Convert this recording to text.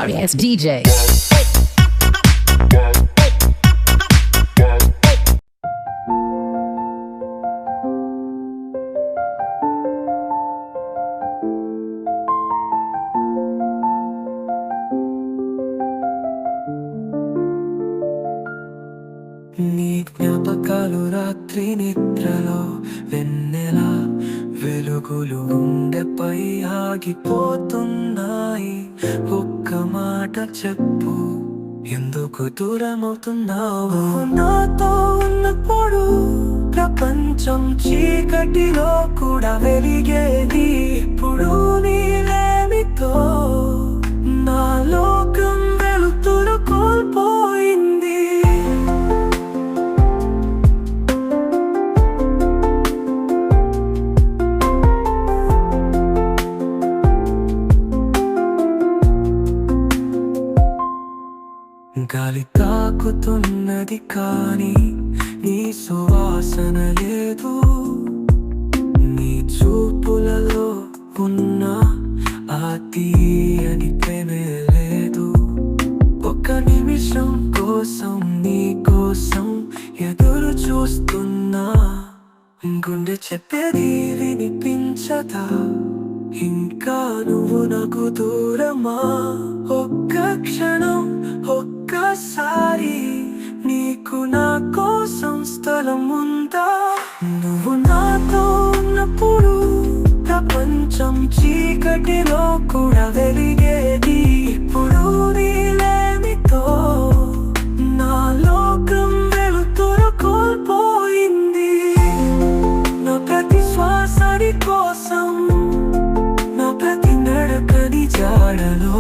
sorry ass DJ. నీ జ్ఞాపకాలు రాత్రి నిద్రలో వెన్నెల వెలుగులు గుండెపై ఆగిపోతున్నాయి. ఒక్క మాట చెప్పు, ఎందుకు దూరమవుతున్నావు? నాతో ఉన్నప్పుడు ప్రపంచం చీకటిలో కూడా వెలిగేది. ఇప్పుడు నీలేమితో నా లోకం వెలుతురు కోల్పోయింది. గాలి తాకుతున్నది కానీ నీ సువాసన లేదు. నీ చూపులలో ఉన్న ఆ తీయని ప్రేమే లేదు. ఒక్క నిమిషం కోసం నీ కోసం ఎదురు చూస్తున్నా. గుండె చెప్పేది వినిపించదా? ఇంకా నువ్వు నాకు దూరమా? ఒక్క క్షణం ఒక్కసారి నీకు నా కోసం స్థలం ఉందా? నువ్వు నాతో ఉన్నప్పుడు ప్రపంచం చీకటిలో కూడా వెలిగేది. ఇప్పుడు నీలేమితో నా లోకం వెలుతురు కోల్పోయింది. నా ప్రతి శ్వాసని కోసం, నా ప్రతి నడకని జాడలో